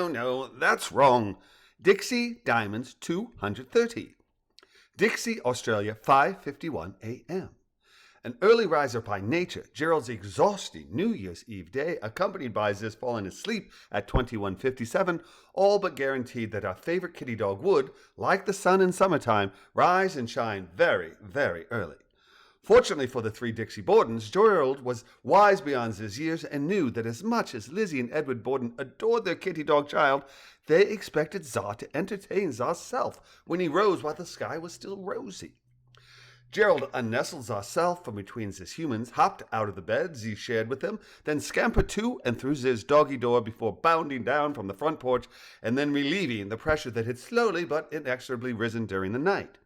No, that's wrong. Dixie Diamonds 230. Dixie, Australia, 5:51 a.m. An early riser by nature, Jerald's exhausting New Year's Eve day, accompanied by Ziz falling asleep at 21:57, all but guaranteed that our favorite kitty dog would, like the sun in summertime, rise and shine very, very early. Fortunately for the three Dixie Bordens, Jerald was wise beyond his years and knew that as much as Lizzie and Edward Borden adored their kitty dog child, they expected Zah to entertain Zah's self when he rose while the sky was still rosy. Jerald unnestled Zah's self from between his humans, hopped out of the bed Zee shared with them, then scampered to and through Ziz's doggy door before bounding down from the front porch and then relieving the pressure that had slowly but inexorably risen during the night.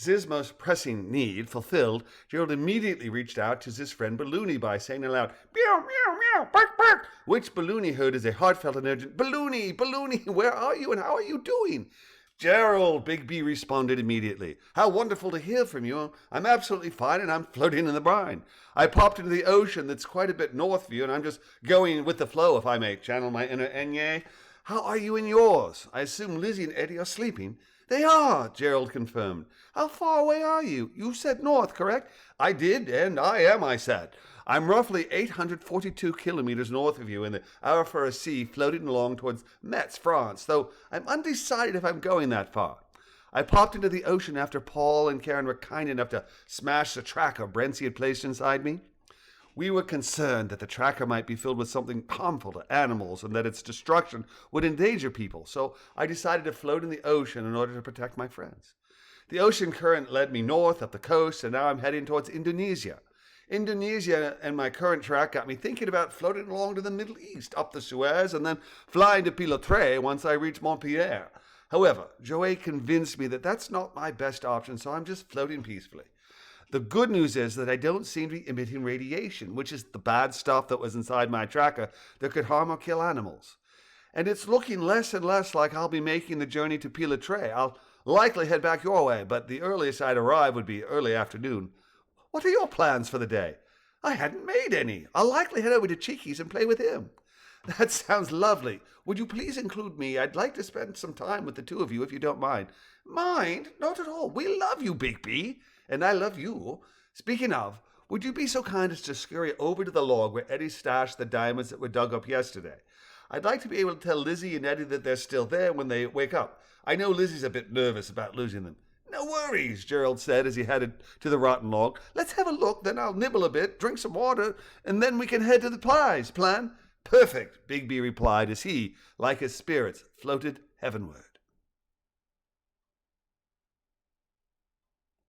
Ziz's most pressing need fulfilled, Jerald immediately reached out to his friend Balloony by saying aloud, "Meow, meow, meow, bark, bark," which Balloony heard as a heartfelt and urgent, "Balloony, Balloony, where are you and how are you doing?" "Jerald," Big B responded immediately. "How wonderful to hear from you. I'm absolutely fine and I'm floating in the brine. I popped into the ocean that's quite a bit north of you and I'm just going with the flow, if I may channel my inner Enye. How are you in yours? I assume Lizzie and Eddie are sleeping." "They are," Jerald confirmed. "How far away are you? You said north, correct?" "I did, and I am, I said. I'm roughly 842 kilometers north of you in the Arafura Sea, floating along towards Metz, France, though I'm undecided if I'm going that far. I popped into the ocean after Paul and Karen were kind enough to smash the tracker Brency had placed inside me. We were concerned that the tracker might be filled with something harmful to animals and that its destruction would endanger people, so I decided to float in the ocean in order to protect my friends. The ocean current led me north up the coast, and now I'm heading towards Indonesia. Indonesia and my current track got me thinking about floating along to the Middle East, up the Suez, and then flying to Pilotre once I reach Montpellier. However, Joey convinced me that that's not my best option, so I'm just floating peacefully. The good news is that I don't seem to be emitting radiation, which is the bad stuff that was inside my tracker that could harm or kill animals. And it's looking less and less like I'll be making the journey to Pilotre. I'll likely head back your way, but the earliest I'd arrive would be early afternoon. What are your plans for the day?" "I hadn't made any. I'll likely head over to Cheeky's and play with him." "That sounds lovely. Would you please include me? I'd like to spend some time with the two of you if you don't mind." "Mind? Not at all. We love you, Big B. And I love you. Speaking of, would you be so kind as to scurry over to the log where Eddie stashed the diamonds that were dug up yesterday? I'd like to be able to tell Lizzie and Eddie that they're still there when they wake up. I know Lizzie's a bit nervous about losing them." "No worries," Jerald said as he headed to the rotten log. "Let's have a look, then I'll nibble a bit, drink some water, and then we can head to the prize. Plan?" "Perfect," Big B replied as he, like his spirits, floated heavenward.